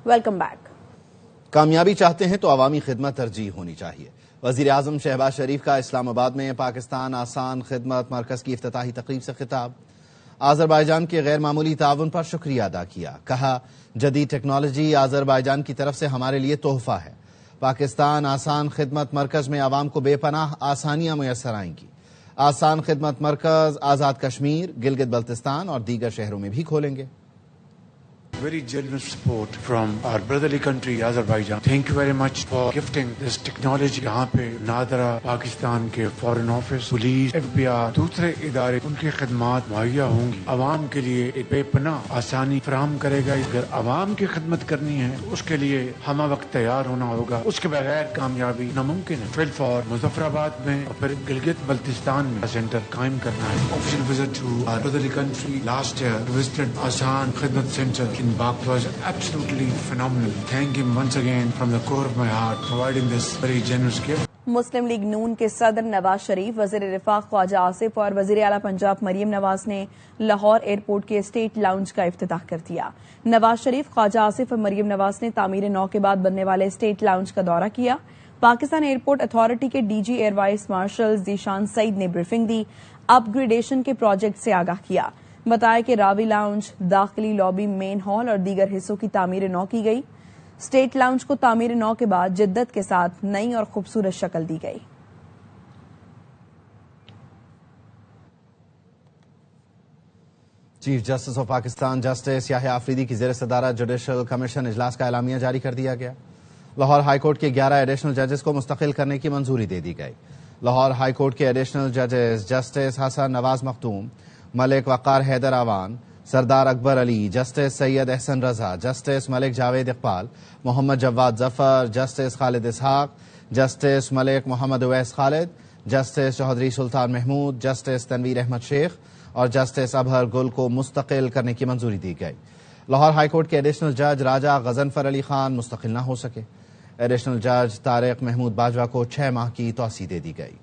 Welcome back. کامیابی چاہتے ہیں تو عوامی خدمت ترجیح ہونی چاہیے۔ وزیر اعظم شہباز شریف کا اسلام آباد میں پاکستان آسان خدمت مرکز کی افتتاحی تقریب سے خطاب۔ آذربائیجان کے غیر معمولی تعاون پر شکریہ ادا کیا۔ کہا جدید ٹیکنالوجی آذربائیجان کی طرف سے ہمارے لیے تحفہ ہے۔ پاکستان آسان خدمت مرکز میں عوام کو بے پناہ آسانیاں میسر آئیں گی۔ آسان خدمت مرکز آزاد کشمیر، گلگت بلتستان اور دیگر شہروں میں بھی کھولیں گے۔ Very generous support from our brotherly country Azerbaijan. Thank you very much for gifting this technology. یہاں پہ نادرا پاکستان کے فورن آفس، پولیس، FBI، دوسرے ادارے ان کی خدمات مہیا ہوں گی۔ عوام کے لیے ایک بے پناہ آسانی فراہم کرے گا۔ اگر عوام کی خدمت کرنی ہے تو اس کے لیے ہمہ وقت تیار ہونا ہوگا، اس کے بغیر کامیابی ناممکن ہے۔ فی الفور مظفر آباد میں اور پھر گلگت بلتستان میں سینٹر قائم کرنا ہے۔ Official visit to our brotherly country last year, visited Asan Khidmat Center in Bak was absolutely phenomenal. Thank him once again from the core of my heart providing this very generous gift. Muslim League نون کے صدر نواز شریف، وزیر رفاق خواجہ آصف اور وزیر اعلیٰ پنجاب مریم نواز نے Lahore airport کے state lounge کا افتتاح کر دیا۔ نواز شریف، خواجہ آصف اور مریم نواز نے تعمیر نو کے بعد بننے والے اسٹیٹ لاؤنج کا دورہ کیا۔ پاکستان ایئرپورٹ اتھارٹی کے D G air vice marshal Zeeshan Saeed نے بریفنگ دی، اپ گریڈیشن کے پروجیکٹ سے آگاہ کیا۔ بتایا کہ راوی لاؤنج، داخلی لابی، مین ہال اور دیگر حصوں کی تعمیر نو کی گئی۔ اسٹیٹ لاؤنج کو تعمیر نو کے بعد جدت کے ساتھ نئی اور خوبصورت شکل دی گئی۔ Chief justice of Pakistan justice Yahya Afridi کی زیر صدارت جوڈیشل کمیشن اجلاس کا اعلامیہ جاری کر دیا گیا۔ لاہور ہائی کورٹ کے 11 ایڈیشنل ججز کو مستقل کرنے کی منظوری دے دی گئی۔ لاہور ہائی کورٹ کے ایڈیشنل ججز جسٹس حسن نواز مختوم، ملک وقار حیدر آوان، سردار اکبر علی، جسٹس سید احسن رضا، جسٹس ملک جاوید اقبال، محمد جواد ظفر، جسٹس خالد اسحاق، جسٹس ملک محمد اویس خالد، جسٹس چودھری سلطان محمود، جسٹس تنویر احمد شیخ اور جسٹس ابہر گل کو مستقل کرنے کی منظوری دی گئی۔ لاہور ہائی کورٹ کے ایڈیشنل جج راجہ غضنفر علی خان مستقل نہ ہو سکے۔ ایڈیشنل جج طارق محمود باجوہ کو 6 ماہ کی توسیع دے دی گئی۔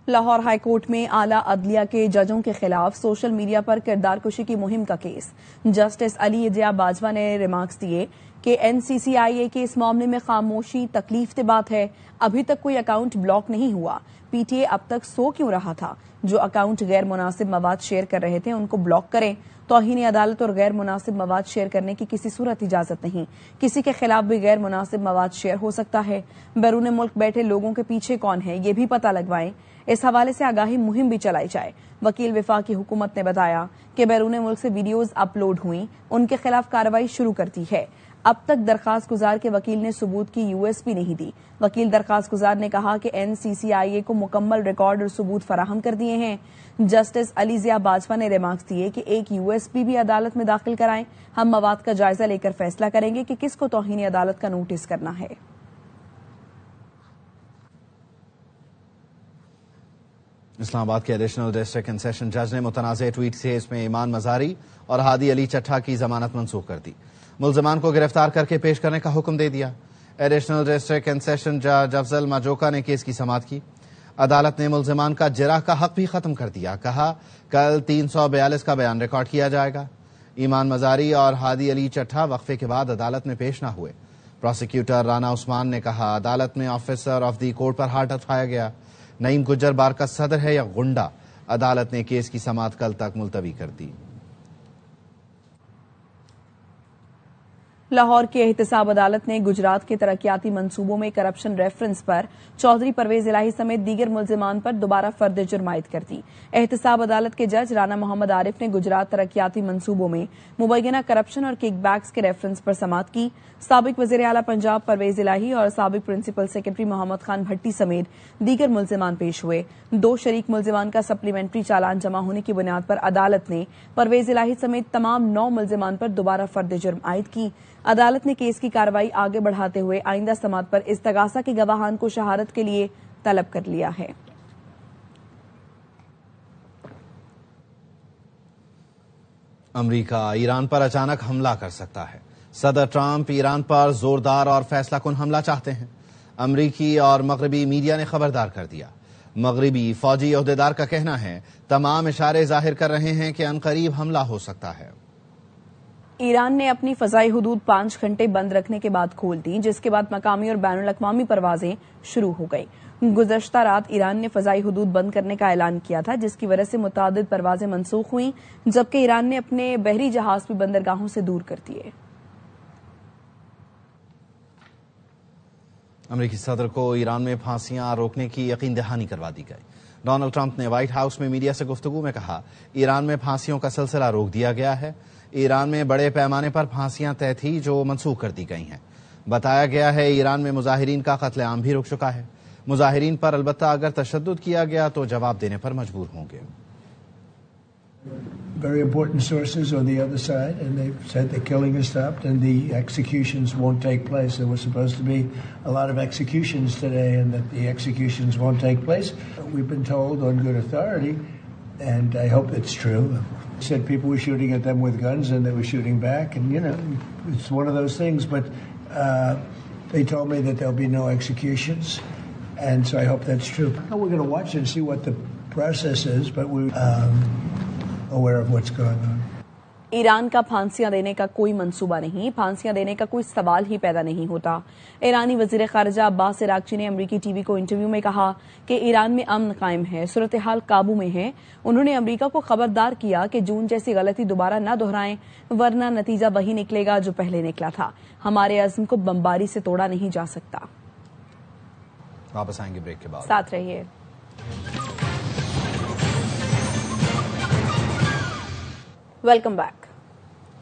لاہور ہائی کورٹ میں اعلیٰ عدلیہ کے ججوں کے خلاف سوشل میڈیا پر کردار کشی کی مہم کا کیس۔ جسٹس علی اجیا باجوہ نے ریمارکس دیے کہ NCCIA کے اس معاملے میں خاموشی تکلیف دہ بات ہے۔ ابھی تک کوئی اکاؤنٹ بلاک نہیں ہوا۔ PTA اب تک سو کیوں رہا تھا؟ جو اکاؤنٹ غیر مناسب مواد شیئر کر رہے تھے ان کو بلاک کریں۔ توہین عدالت اور غیر مناسب مواد شیئر کرنے کی کسی صورت اجازت نہیں۔ کسی کے خلاف بھی غیر مناسب مواد شیئر ہو سکتا ہے۔ بیرون ملک بیٹھے لوگوں کے پیچھے کون ہے یہ بھی پتہ لگوائیں۔ اس حوالے سے آگاہی مہم بھی چلائی جائے۔ وکیل وفاقی حکومت نے بتایا کہ بیرون ملک سے ویڈیوز اپلوڈ ہوئیں، ان کے خلاف کارروائی شروع کرتی ہے۔ اب تک درخواست گزار کے وکیل نے ثبوت کی USB نہیں دی۔ وکیل درخواست گزار نے کہا کہ NCCIA کو مکمل ریکارڈ اور ثبوت فراہم کر دیے ہیں۔ جسٹس علی ضیاء باجوہ نے ریمارکس دیے کہ ایک USB بھی عدالت میں داخل کرائیں۔ ہم مواد کا جائزہ لے کر فیصلہ کریں گے کہ کس کو توہین عدالت کا نوٹس کرنا ہے۔ اسلام آباد کے ایڈیشنل ڈسٹرکٹ اینڈ سیشن جج نے متنازع ٹویٹ کیس میں ایمان مزاری اور ہادی علی چٹھا کی ضمانت منسوخ کر دی۔ ملزمان کو گرفتار کر کے پیش کرنے کا حکم دے دیا۔ ایڈیشنل ڈسٹرکٹ اینڈ سیشن جج افضل ماجوکا نے کیس کی سماعت کی۔ عدالت نے ملزمان کا جرح کا حق بھی ختم کر دیا۔ کہا کل 342 کا بیان ریکارڈ کیا جائے گا۔ ایمان مزاری اور ہادی علی چٹھا وقفے کے بعد عدالت میں پیش نہ ہوئے۔ پروسیکیوٹر رانا عثمان نے کہا عدالت میں آفیسر آف دی کورٹ پر ہاتھ اٹھایا گیا۔ نعیم گجر بار کا صدر ہے یا غنڈہ؟ عدالت نے کیس کی سماعت کل تک ملتوی کر دی۔ لاہور کی احتساب عدالت نے گجرات کے ترقیاتی منصوبوں میں کرپشن ریفرنس پر چودھری پرویز الہی سمیت دیگر ملزمان پر دوبارہ فرد جرم عائد کر دی۔ احتساب عدالت کے جج رانا محمد عارف نے گجرات ترقیاتی منصوبوں میں مبینہ کرپشن اور کک بیکس کے ریفرنس پر سماعت کی۔ سابق وزیر اعلیٰ پنجاب پرویز الہی اور سابق پرنسپل سیکرٹری محمد خان بھٹی سمیت دیگر ملزمان پیش ہوئے۔ 2 شریک ملزمان کا سپلیمنٹری چالان جمع ہونے کی بنیاد پر عدالت نے پرویز الہی سمیت تمام 9 ملزمان پر دوبارہ فرد جرم عائد کی۔ عدالت نے کیس کی کارروائی آگے بڑھاتے ہوئے آئندہ سماعت پر استغاثہ کے گواہان کو شہادت کے لیے طلب کر لیا ہے۔ امریکہ ایران پر اچانک حملہ کر سکتا ہے۔ صدر ٹرمپ ایران پر زوردار اور فیصلہ کن حملہ چاہتے ہیں۔ امریکی اور مغربی میڈیا نے خبردار کر دیا۔ مغربی فوجی عہدیدار کا کہنا ہے تمام اشارے ظاہر کر رہے ہیں کہ عنقریب حملہ ہو سکتا ہے۔ ایران نے اپنی فضائی حدود 5 گھنٹے بند رکھنے کے بعد کھول دی، جس کے بعد مقامی اور بین الاقوامی پروازیں شروع ہو گئی۔ گزشتہ رات ایران نے فضائی حدود بند کرنے کا اعلان کیا تھا، جس کی وجہ سے متعدد پروازیں منسوخ ہوئیں، جبکہ ایران نے اپنے بحری جہاز بھی بندرگاہوں سے دور کر دیے۔ امریکی صدر کو ایران میں پھانسیاں روکنے کی یقین دہانی کروا دی گئی۔ ڈونلڈ ٹرمپ نے وائٹ ہاؤس میں میڈیا سے گفتگو میں کہا ایران میں پھانسیوں کا سلسلہ روک دیا گیا ہے۔ ایران میں بڑے پیمانے پر پھانسیاں طے تھی جو منسوخ کر دی گئی ہیں۔ بتایا گیا ہے ایران میں مظاہرین کا قتل عام بھی رک چکا ہے۔ مظاہرین پر البتہ اگر تشدد کیا گیا تو جواب دینے پر مجبور ہوں گے۔ Very important sources on the other side, and they've said the killing has stopped and the executions won't take place. There was supposed to be a lot of executions today, and that the executions won't take place. We've been told on good authority, and I hope it's true. Said people were shooting at them with guns, and they were shooting back, and it's one of those things. But they told me that there'll be no executions, and so I hope that's true. We're going to watch and see what the process is, but we're aware of what's going on. Iran کا پھانسیاں دینے کا کوئی منصوبہ نہیں، پھانسیاں دینے کا کوئی سوال ہی پیدا نہیں ہوتا۔ ایرانی وزیر خارجہ عباس عراقچی نے امریکی ٹی وی کو انٹرویو میں کہا کہ ایران میں امن قائم ہے، صورتحال قابو میں ہے۔ انہوں نے امریکہ کو خبردار کیا کہ جون جیسی غلطی دوبارہ نہ دہرائیں، ورنہ نتیجہ وہی نکلے گا جو پہلے نکلا تھا۔ ہمارے عزم کو بمباری سے توڑا نہیں جا سکتا۔ واپس آئیں گے بریک کے بعد، ساتھ رہیے۔ Welcome back.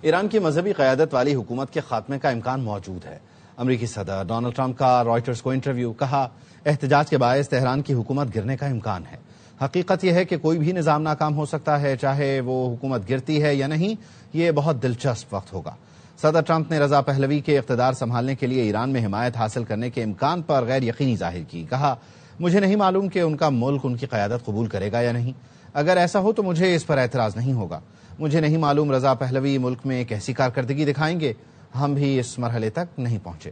ایران کی مذہبی قیادت والی حکومت کے خاتمے کا امکان موجود ہے۔ امریکی صدر ڈونلڈ ٹرمپ کا رائٹرز کو انٹرویو، کہا احتجاج کے باعث تہران کی حکومت گرنے کا امکان ہے۔ حقیقت یہ ہے کہ کوئی بھی نظام ناکام ہو سکتا ہے، چاہے وہ حکومت گرتی ہے یا نہیں، یہ بہت دلچسپ وقت ہوگا۔ صدر ٹرمپ نے رضا پہلوی کے اقتدار سنبھالنے کے لیے ایران میں حمایت حاصل کرنے کے امکان پر غیر یقینی ظاہر کی۔ کہا مجھے نہیں معلوم کہ ان کا ملک ان کی قیادت قبول کرے گا یا نہیں۔ اگر ایسا ہو تو مجھے اس پر اعتراض نہیں ہوگا۔ مجھے نہیں معلوم رضا پہلوی ملک میں کیسی کارکردگی دکھائیں گے، ہم بھی اس مرحلے تک نہیں پہنچے۔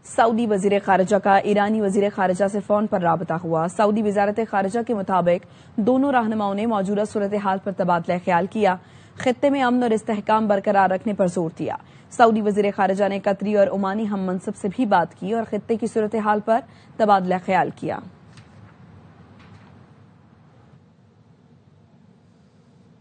سعودی وزیر خارجہ کا ایرانی وزیر خارجہ سے فون پر رابطہ ہوا۔ سعودی وزارت خارجہ کے مطابق دونوں رہنماؤں نے موجودہ صورتحال پر تبادلہ خیال کیا، خطے میں امن اور استحکام برقرار رکھنے پر زور دیا۔ سعودی وزیر خارجہ نے قطری اور عمانی ہم منصب سے بھی بات کی اور خطے کی صورتحال پر تبادلہ خیال کیا۔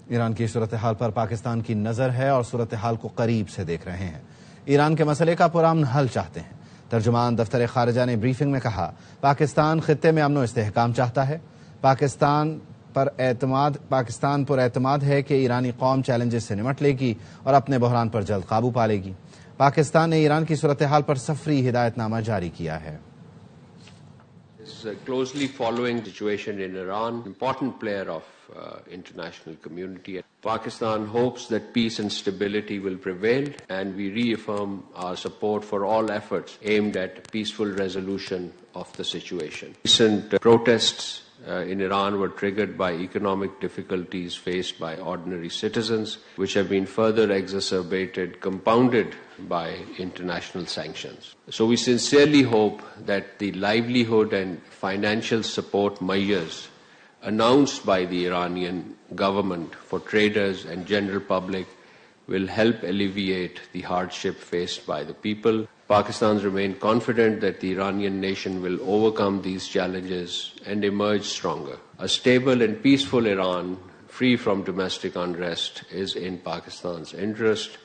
ایران کی صورتحال پر پاکستان کی نظر ہے اور صورتحال کو قریب سے دیکھ رہے ہیں۔ ایران کے مسئلے کا پرامن حل چاہتے ہیں۔ ترجمان دفتر خارجہ نے بریفنگ میں کہا پاکستان خطے میں امن و استحکام چاہتا ہے۔ پاکستان پر اعتماد ہے کہ ایرانی قوم چیلنجز سے نمٹ لے گی اور اپنے بحران پر جلد قابو پا لے گی۔ پاکستان نے ایران کی صورتحال پر سفری ہدایت نامہ جاری کیا ہے۔ Closely following the situation in Iran, important player of international community. Pakistan hopes that peace and stability will prevail, and we reaffirm our support for all efforts aimed at peaceful resolution of the situation. Recent protests in Iran were triggered by economic difficulties faced by ordinary citizens, which have been further exacerbated, compounded by international sanctions. So we sincerely hope that the livelihood and financial support measures announced by the Iranian government for traders and general public will help alleviate the hardship faced by the people. Pakistans remain confident that the Iranian nation will overcome these challenges and emerge stronger. A stable and peaceful Iran, free from domestic unrest, is in Pakistan's interest.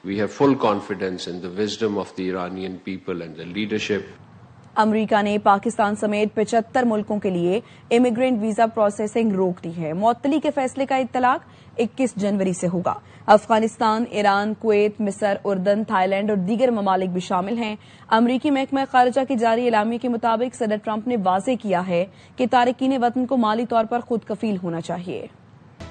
We have full confidence in the wisdom of the Iranian people and the leadership. امریکہ نے پاکستان سمیت 75 ملکوں کے لیے immigrant visa processing روک دی ہے۔ معطلی کے فیصلے کا اطلاق 21 جنوری سے ہوگا۔ افغانستان، ایران، کویت، مصر، اردن، تھائی لینڈ اور دیگر ممالک بھی شامل ہیں۔ امریکی محکمہ خارجہ کی جاری اعلامیے کے مطابق صدر ٹرمپ نے واضح کیا ہے کہ تارکین وطن کو مالی طور پر خود کفیل ہونا چاہیے۔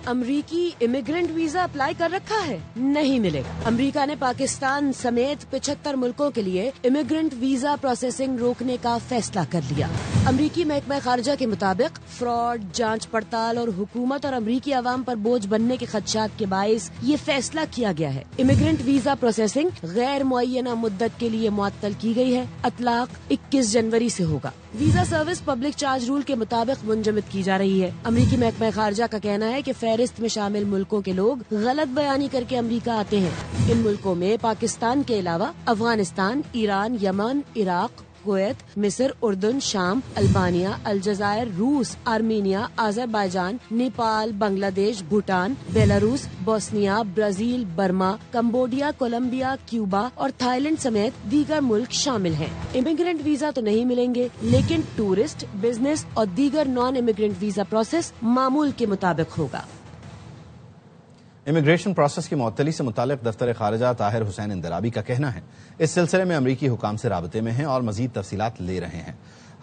امریکی امیگرینٹ ویزا اپلائی کر رکھا ہے؟ نہیں ملے گا۔ امریکہ نے پاکستان سمیت 75 ملکوں کے لیے امیگرینٹ ویزا پروسیسنگ روکنے کا فیصلہ کر لیا۔ امریکی محکمہ خارجہ کے مطابق فراڈ، جانچ پڑتال اور حکومت اور امریکی عوام پر بوجھ بننے کے خدشات کے باعث یہ فیصلہ کیا گیا ہے۔ امیگرینٹ ویزا پروسیسنگ غیر معینہ مدت کے لیے معطل کی گئی ہے۔ اطلاق 21 جنوری سے ہوگا۔ Visa service public charge rule کے مطابق منجمد کی جا رہی ہے۔ امریکی محکمہ خارجہ کا کہنا ہے کہ فہرست میں شامل ملکوں کے لوگ غلط بیانی کر کے امریکہ آتے ہیں۔ ان ملکوں میں پاکستان کے علاوہ افغانستان، ایران، یمن، عراق، کویت، مصر، اردن، شام، البانیہ، الجزائر، روس، Armenia, Azerbaijan, Nepal, Bangladesh, Bhutan, Belarus, Bosnia, Brazil, Burma, Cambodia, Colombia, Cuba اور تھائی لینڈ سمیت دیگر ملک شامل ہیں۔ امیگرینٹ ویزا تو نہیں ملیں گے، لیکن ٹورسٹ، بزنس اور دیگر نان امیگرینٹ ویزا پروسیس معمول کے مطابق ہوگا۔ امیگریشن پروسیس کی معطلی سے متعلق دفتر خارجہ طاہر حسین اندرابی کا کہنا ہے اس سلسلے میں امریکی حکام سے رابطے میں ہیں اور مزید تفصیلات لے رہے ہیں۔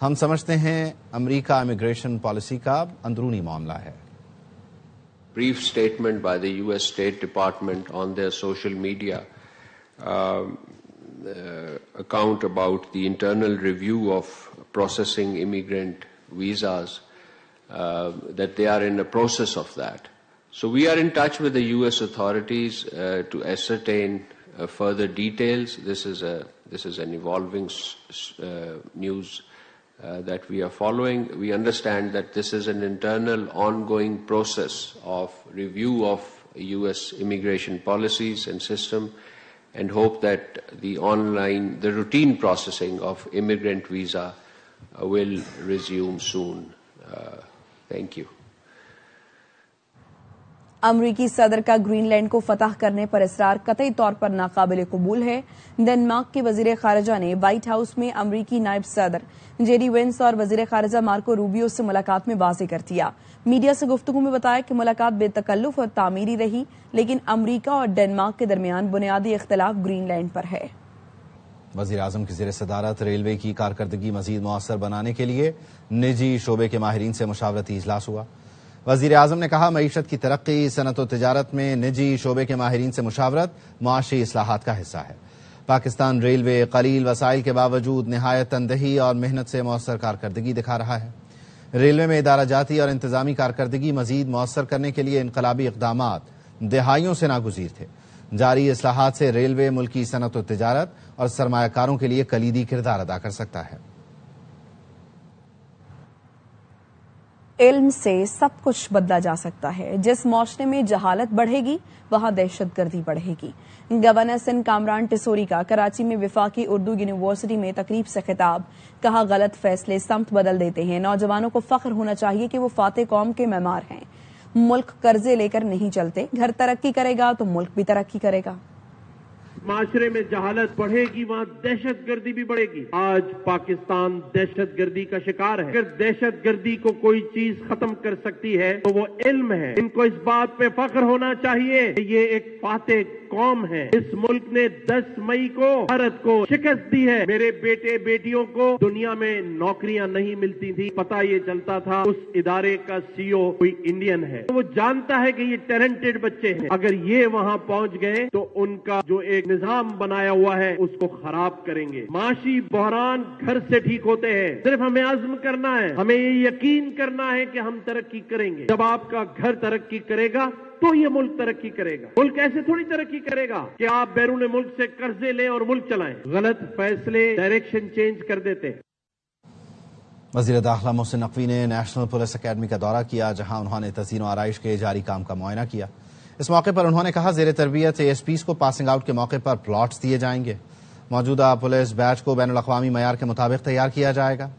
ہم سمجھتے ہیں امریکہ امیگریشن پالیسی کا اندرونی معاملہ ہے۔ Brief statement by the US State Department on their social media account about the internal review of processing immigrant visas, that they are in the process of that. So we are in touch with the US authorities to ascertain further details. This is an evolving news that we are following. We understand that this is an internal ongoing process of review of US immigration policies and system, and hope that the routine processing of immigrant visa will resume soon. Thank you. امریکی صدر کا green land کو فتح کرنے پر اصرار قطعی طور پر ناقابل قبول ہے۔ ڈنمارک کے وزیر خارجہ نے وائٹ ہاؤس میں امریکی نائب صدر جے ڈی وینس اور وزیر خارجہ مارکو روبیو سے ملاقات میں واضح کر دیا۔ میڈیا سے گفتگو میں بتایا کہ ملاقات بے تکلف اور تعمیری رہی، لیکن امریکہ اور ڈنمارک کے درمیان بنیادی اختلاف گرین لینڈ پر ہے۔ وزیر اعظم کی زیر صدارت ریلوے کی کارکردگی مزید مؤثر بنانے کے لیے نجی شعبے کے ماہرین سے مشاورتی اجلاس ہوا۔ وزیر اعظم نے کہا معیشت کی ترقی، صنعت و تجارت میں نجی شعبے کے ماہرین سے مشاورت معاشی اصلاحات کا حصہ ہے۔ پاکستان ریلوے قلیل وسائل کے باوجود نہایت تندہی اور محنت سے مؤثر کارکردگی دکھا رہا ہے۔ ریلوے میں ادارہ جاتی اور انتظامی کارکردگی مزید مؤثر کرنے کے لیے انقلابی اقدامات دہائیوں سے ناگزیر تھے۔ جاری اصلاحات سے ریلوے ملکی صنعت و تجارت اور سرمایہ کاروں کے لیے کلیدی کردار ادا کر سکتا ہے۔ علم سے سب کچھ بدلا جا سکتا ہے۔ جس معاشرے میں جہالت بڑھے گی وہاں دہشت گردی بڑھے گی۔ گورنر سندھ کامران ٹسوری کا کراچی میں وفاقی اردو یونیورسٹی میں تقریب سے خطاب، کہا غلط فیصلے سمت بدل دیتے ہیں۔ نوجوانوں کو فخر ہونا چاہیے کہ وہ فاتح قوم کے معمار ہیں۔ ملک قرضے لے کر نہیں چلتے، گھر ترقی کرے گا تو ملک بھی ترقی کرے گا۔ معاشرے میں جہالت بڑھے گی وہاں دہشت گردی بھی بڑھے گی۔ آج پاکستان دہشت گردی کا شکار ہے۔ اگر دہشت گردی کو کوئی چیز ختم کر سکتی ہے تو وہ علم ہے۔ ان کو اس بات پہ فخر ہونا چاہیے کہ یہ ایک فاتح قوم ہے۔ اس ملک نے 10 مئی کو بھارت کو شکست دی ہے۔ میرے بیٹے بیٹیوں کو دنیا میں نوکریاں نہیں ملتی تھی، پتہ یہ چلتا تھا اس ادارے کا سی او کوئی انڈین ہے۔ وہ جانتا ہے کہ یہ ٹیلنٹڈ بچے ہیں، اگر یہ وہاں پہنچ گئے تو ان کا جو ایک نظام بنایا ہوا ہے اس کو خراب کریں گے۔ معاشی بحران گھر سے ٹھیک ہوتے ہیں، صرف ہمیں عزم کرنا ہے، ہمیں یہ یقین کرنا ہے کہ ہم ترقی کریں گے۔ جب آپ کا گھر ترقی کرے گا تو یہ ملک ترقی کرے گا۔ ملک ایسے تھوڑی ترقی کرے گا کہ آپ بیرون ملک سے قرضے لیں اور ملک چلائیں۔ غلط فیصلے ڈائریکشن چینج کر دیتے ہیں۔ وزیر داخلہ محسن نقوی نے نیشنل پولیس اکیڈمی کا دورہ کیا، جہاں انہوں نے تزئین و آرائش کے جاری کام کا معائنہ کیا۔ اس موقع پر انہوں نے کہا زیر تربیت اے ایس پیز کو پاسنگ آؤٹ کے موقع پر پلاٹس دیے جائیں گے۔ موجودہ پولیس بیچ کو بین الاقوامی معیار کے مطابق تیار کیا جائے گا۔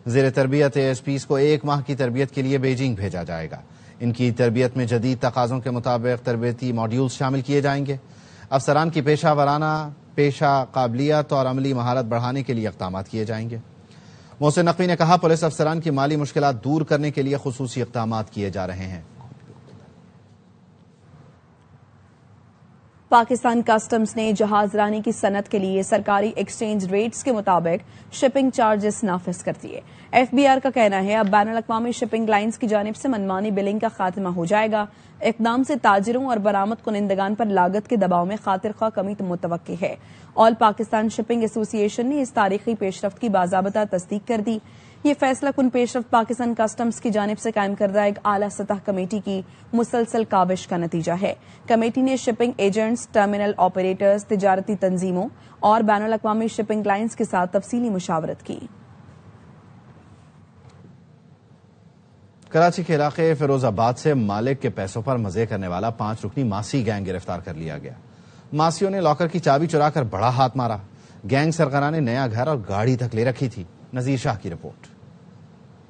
زیر تربیت اے ایس پیز کو 1 ماہ کی تربیت کے لیے بیجنگ بھیجا جائے گا۔ ان کی تربیت میں جدید تقاضوں کے مطابق تربیتی ماڈیولز شامل کیے جائیں گے۔ افسران کی پیشہ ورانہ پیشہ قابلیت اور عملی مہارت بڑھانے کے لیے اقدامات کیے جائیں گے۔ محسن نقوی نے کہا پولیس افسران کی مالی مشکلات دور کرنے کے لیے خصوصی اقدامات کیے جا رہے ہیں۔ پاکستان کسٹمز نے جہاز رانی کی صنعت کے لیے سرکاری ایکسچینج ریٹس کے مطابق شپنگ چارجز نافذ کر دیے۔ ایف بی آر کا کہنا ہے اب بین الاقوامی شپنگ لائنز کی جانب سے منمانی بلنگ کا خاتمہ ہو جائے گا۔ اقدام سے تاجروں اور برآمد کنندگان پر لاگت کے دباؤ میں خاطر خواہ کمی متوقع ہے۔ آل پاکستان شپنگ ایسوسی ایشن نے اس تاریخی پیش رفت کی باضابطہ تصدیق کر دی۔ یہ فیصلہ کن پیش رفت پاکستان کسٹمز کی جانب سے قائم کردہ ایک اعلیٰ سطح کمیٹی کی مسلسل کاوش کا نتیجہ ہے۔ کمیٹی نے شپنگ ایجنٹس، ٹرمینل آپریٹرز، تجارتی تنظیموں اور بین الاقوامی شپنگ لائنز کے ساتھ تفصیلی مشاورت کی۔ کراچی کے علاقے فیروز آباد سے مالک کے پیسوں پر مزے کرنے والا 5 رکنی ماسی گینگ گرفتار کر لیا گیا۔ ماسیوں نے لاکر کی چابی چرا کر بڑا ہاتھ مارا۔ گینگ سرگرہ نے نیا گھر اور گاڑی تک لے رکھی تھی۔ نذیر شاہ کی رپورٹ۔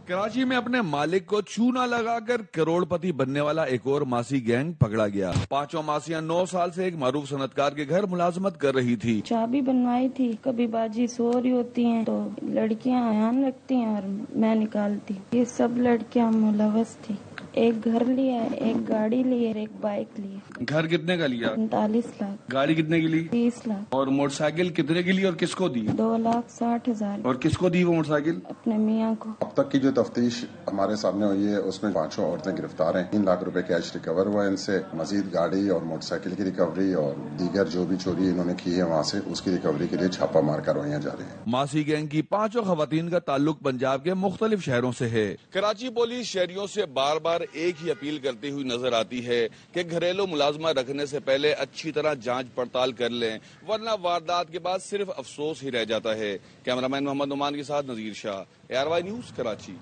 کراچی میں اپنے مالک کو چونا لگا کر کروڑ پتی بننے والا ایک اور ماسی گینگ پکڑا گیا۔ 5 ماسیاں 9 سال سے ایک معروف صنعتکار کے گھر ملازمت کر رہی تھی۔ چابی بنوائی تھی، کبھی باجی سو رہی ہوتی ہیں تو لڑکیاں احان رکھتی ہیں اور میں نکالتی۔ یہ سب لڑکیاں ملوث تھی۔ ایک گھر لیا، ایک گاڑی لی، ایک بائک لی۔ گھر کتنے کا لیا؟ 39 لاکھ۔ گاڑی کتنے کی لی؟ 30 لاکھ۔ اور موٹر سائیکل کتنے کی لی اور کس کو دی؟ 2,60,000۔ اور کس کو دی وہ موٹر سائیکل؟ اپنے میاں کو۔ اب تک کی جو تفتیش ہمارے سامنے ہوئی ہے اس میں 5 عورتیں گرفتار ہیں۔ 3 لاکھ روپے کیش ریکور ہوا ہے ان سے۔ مزید گاڑی اور موٹر سائیکل کی ریکوری اور دیگر جو بھی چوری انہوں نے کی ہے وہاں سے اس کی ریکوری کے لیے چھاپہ مار کروائیاں جا رہی ہیں۔ ماسی گینگ کی 5 خواتین کا تعلق پنجاب کے مختلف شہروں سے ہے۔ کراچی پولیس شہریوں سے بار بار ایک ہی اپیل کرتی ہوئی نظر آتی ہے کہ گھریلو ملازمہ رکھنے سے پہلے اچھی طرح جانچ پڑتال کر لیں، ورنہ واردات کے بعد صرف افسوس ہی رہ جاتا ہے۔ کیمرہ مین محمد نعمان کے ساتھ نذیر شاہ، ARY نیوز کراچی۔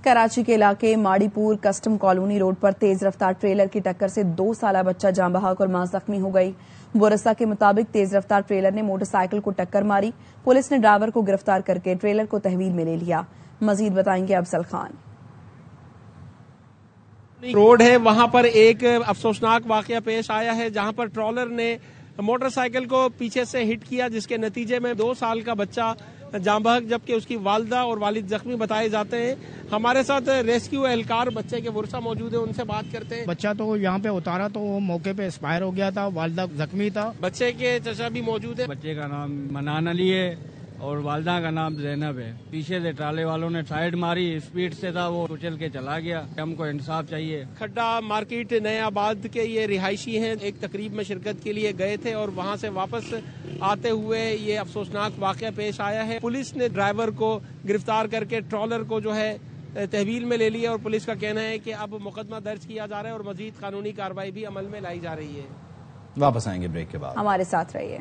کراچی کے علاقے ماڑی پور کسٹم کالونی روڈ پر تیز رفتار ٹریلر کی ٹکر سے 2 سالہ بچہ جاں بحق اور ماں زخمی ہو گئی۔ ورثاء کے مطابق تیز رفتار ٹریلر نے موٹر سائیکل کو ٹکر ماری۔ پولیس نے ڈرائیور کو گرفتار کر کے ٹریلر کو تحویل میں لے لیا۔ مزید بتائیں گے افضل خان۔ روڈ ہے وہاں پر ایک افسوسناک واقعہ پیش آیا ہے جہاں پر ٹرالر نے موٹر سائیکل کو پیچھے سے ہٹ کیا، جس کے نتیجے میں 2 سال کا بچہ جاں بحق جبکہ اس کی والدہ اور والد زخمی بتائے جاتے ہیں۔ ہمارے ساتھ ریسکیو اہلکار بچے کے ورثاء موجود ہیں، ان سے بات کرتے ہیں۔ بچہ تو یہاں پہ اتارا تو وہ موقع پہ ایکسپائر ہو گیا تھا، والدہ زخمی تھا۔ بچے کے چچا بھی موجود ہیں۔ بچے کا نام منان علی ہے اور والدہ کا نام زینب ہے۔ پیچھے سے ٹرالے والوں نے سائیڈ ماری، اسپیڈ سے تھا وہ کچل کے چلا گیا۔ ہم کو انصاف چاہیے۔ کھڈا مارکیٹ نئے آباد کے یہ رہائشی ہیں، ایک تقریب میں شرکت کے لیے گئے تھے اور وہاں سے واپس آتے ہوئے یہ افسوسناک واقعہ پیش آیا ہے۔ پولیس نے ڈرائیور کو گرفتار کر کے ٹرالر کو جو ہے تحویل میں لے لیا اور پولیس کا کہنا ہے کہ اب مقدمہ درج کیا جا رہا ہے اور مزید قانونی کارروائی بھی عمل میں لائی جا رہی ہے۔ واپس آئیں گے بریک کے بعد، ہمارے ساتھ رہیے۔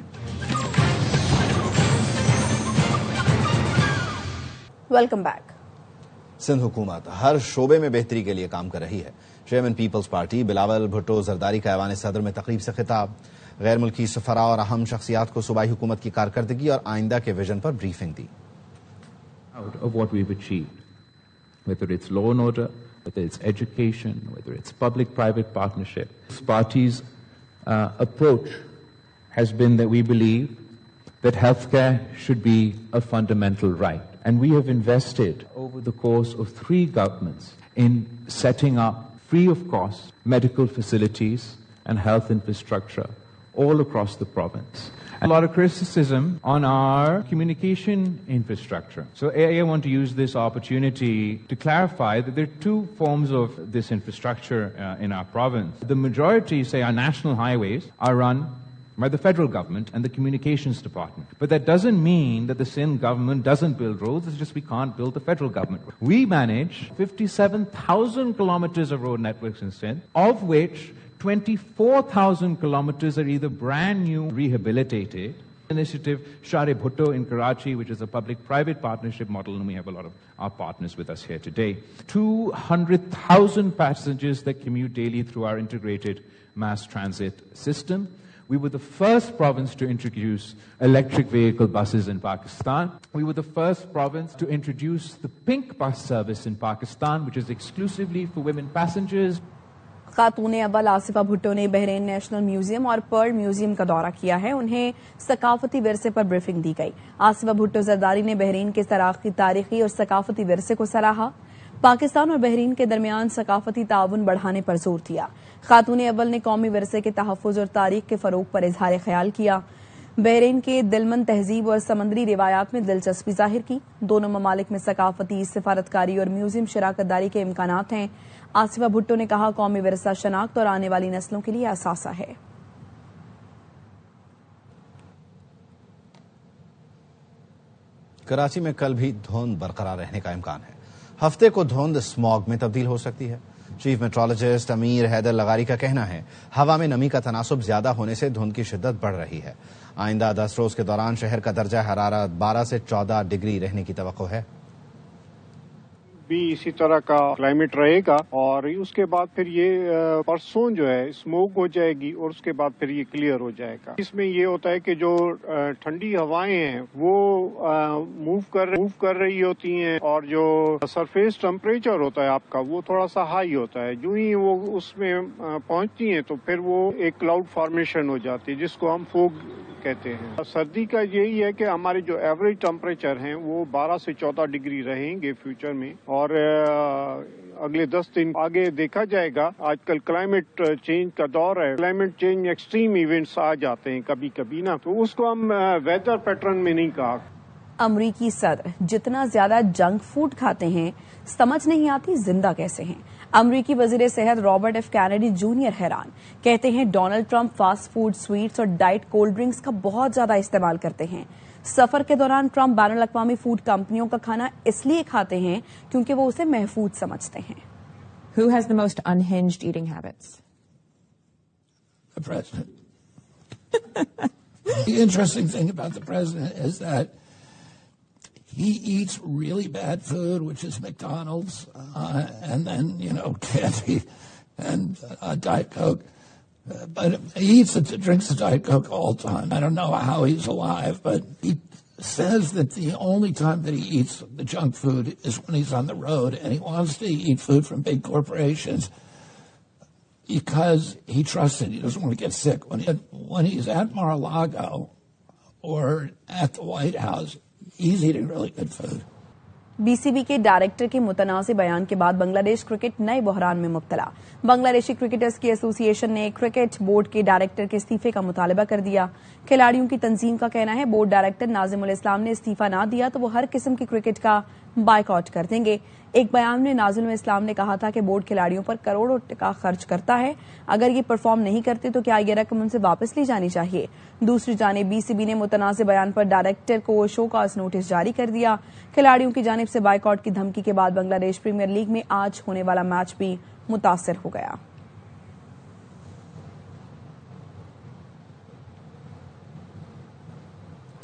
Welcome back. سندھ حکومت ہر شعبے میں بہتری کے لیے کام کر رہی ہے۔ چیئرمین پیپلز پارٹی بلاول بھٹو زرداری کا ایوان صدر میں تقریب سے خطاب۔ غیر ملکی سفراء اور اہم شخصیات کو صوبائی حکومت کی کارکردگی اور آئندہ کے vision per briefing the. Of what we've achieved, whether it's law and order, whether it's education, whether it's public-private partnership. This party's approach has been that we believe that healthcare should be a fundamental right. And we have invested over the course of 3 governments in setting up free of cost medical facilities and health infrastructure all across the province. A lot of criticism on our communication infrastructure. So I want to use this opportunity to clarify that there are 2 forms of this infrastructure in our province. The majority, say our national highways, are run by the federal government and the communications department. But that doesn't mean that the Sindh government doesn't build roads, it's just we can't build the federal government. We manage 57,000 kilometers of road networks in Sindh, of which 24,000 kilometers are either brand new, rehabilitated. Initiative Share Bhutto in Karachi, which is a public-private partnership model, and we have a lot of our partners with us here today. 200,000 passengers that commute daily through our integrated mass transit system. We were the first province to introduce electric vehicle buses in Pakistan. We were the first province to introduce the pink bus service in Pakistan, which is exclusively for women passengers. خاتون اول آصفہ بھٹو نے Bahrain national museum اور Pearl museum کا دورہ کیا ہے۔ انہیں ثقافتی ورثے پر بریفنگ دی گئی۔ آصفہ بھٹو زرداری نے بحرین کے سراغ کی تاریخی اور ثقافتی ورثے کو سراہا۔ پاکستان اور بحرین کے درمیان ثقافتی تعاون بڑھانے پر زور دیا. خاتون اول نے قومی ورثے کے تحفظ اور تاریخ کے فروغ پر اظہار خیال کیا. بحرین کے دلمند تہذیب اور سمندری روایات میں دلچسپی ظاہر کی. دونوں ممالک میں ثقافتی، سفارتکاری اور میوزیم شراکت داری کے امکانات ہیں. آصفہ بھٹو نے کہا قومی ورثہ شناخت اور آنے والی نسلوں کے لیے اثاثہ ہے. کراچی میں کل بھی دھند برقرار رہنے کا امکان ہے. ہفتے کو دھند اسموگ میں تبدیل ہو سکتی ہے. چیف میٹرولوجسٹ امیر حیدر لغاری کا کہنا ہے ہوا میں نمی کا تناسب زیادہ ہونے سے دھند کی شدت بڑھ رہی ہے. آئندہ 10 روز کے دوران شہر کا درجہ حرارت 12 سے 14 ڈگری رہنے کی توقع ہے. بھی اسی طرح کا کلائمیٹ رہے گا اور اس کے بعد پھر یہ پرسوں جو ہے اسموگ ہو جائے گی اور اس کے بعد پھر یہ کلیئر ہو جائے گا. اس میں یہ ہوتا ہے کہ جو ٹھنڈی ہوائیں ہیں وہ موو کر رہی ہوتی ہیں اور جو سرفیس ٹمپریچر ہوتا ہے آپ کا وہ تھوڑا سا ہائی ہوتا ہے. جو ہی وہ اس میں پہنچتی ہیں تو پھر وہ ایک کلاؤڈ فارمیشن ہو جاتی ہے جس کو ہم فوگ کہتے ہیں. سردی کا یہی ہے کہ ہمارے جو ایوریج ٹمپریچر ہیں وہ 12 سے 14 ڈگری رہیں گے فیوچر میں اور اگلے 10 دن آگے دیکھا جائے گا. آج کل کلائمیٹ چینج کا دور ہے. کلائمیٹ چینج ایکسٹریم ایونٹس آ جاتے ہیں کبھی کبھی نا، تو اس کو ہم ویدر پیٹرن میں نہیں کہا. امریکی صدر جتنا زیادہ جنک فوڈ کھاتے ہیں سمجھ نہیں آتی زندہ کیسے ہیں. امریکی وزیر صحت رابرٹ ایف کینیڈی جونیئر حیران. کہتے ہیں Donald Trump fast food, sweets اور ڈائٹ کولڈ ڈرنکس کا بہت زیادہ استعمال کرتے ہیں. سفر کے دوران ٹرمپ بین الاقوامی فوڈ کمپنیوں کا کھانا اس لیے کھاتے ہیں کیونکہ وہ اسے محفوظ سمجھتے ہیں. Who has the most unhinged eating habits? The president. The interesting thing about the president is that he eats really bad food, which is McDonald's, and then, candy and Diet Coke. But he drinks the Diet Coke all the time. I don't know how he's alive, but he says that the only time that he eats the junk food is when he's on the road, and he wants to eat food from big corporations because he trusts it. He doesn't want to get sick. When he's at Mar-a-Lago or at the White House, he's eating really good food. B B C کے director کے متنازع بیان کے بعد بنگلہ دیش cricket نئے بحران میں مبتلا. بنگلہ دیشی کرکٹرز کی ایسوسی ایشن نے کرکٹ بورڈ کے ڈائریکٹر کے استعفے کا مطالبہ کر دیا. کھلاڑیوں کی تنظیم کا کہنا ہے بورڈ ڈائریکٹر ناظم الاسلام نے استعفی نہ دیا تو وہ ہر قسم کی کرکٹ کا بائیکاٹ کر دیں گے. ایک بیان میں ناظم الاسلام نے کہا تھا کہ بورڈ کھلاڑیوں پر کروڑوں ٹکا خرچ کرتا ہے. اگر یہ پرفارم نہیں کرتے تو کیا یہ رقم ان سے واپس لی جانی چاہیے. دوسری جانب بی سی بی نے متنازع بیان پر ڈائریکٹر کو شو کاز نوٹس جاری کر دیا. کھلاڑیوں کی جانب سے بائیکاٹ کی دھمکی کے بعد بنگلہ دیش پریمیئر لیگ میں آج ہونے والا میچ بھی متاثر ہو گیا.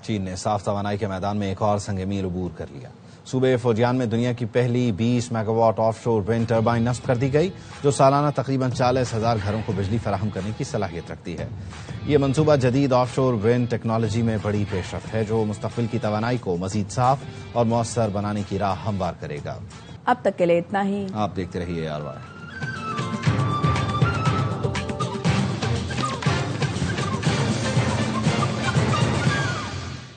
چین نے صاف توانائی کے میدان میں ایک اور سنگ میل عبور کر لیا. صوبے فوجیان میں دنیا کی پہلی 20 میگا واٹ آف شور ونڈ ٹربائن نصب کر دی گئی جو سالانہ تقریباً 40,000 گھروں کو بجلی فراہم کرنے کی صلاحیت رکھتی ہے. یہ منصوبہ جدید آف شور ونڈ ٹیکنالوجی میں بڑی پیش رفت ہے جو مستقبل کی توانائی کو مزید صاف اور مؤثر بنانے کی راہ ہموار کرے گا. اب تک کے لیے اتنا ہی. آپ دیکھتے رہیے ARY.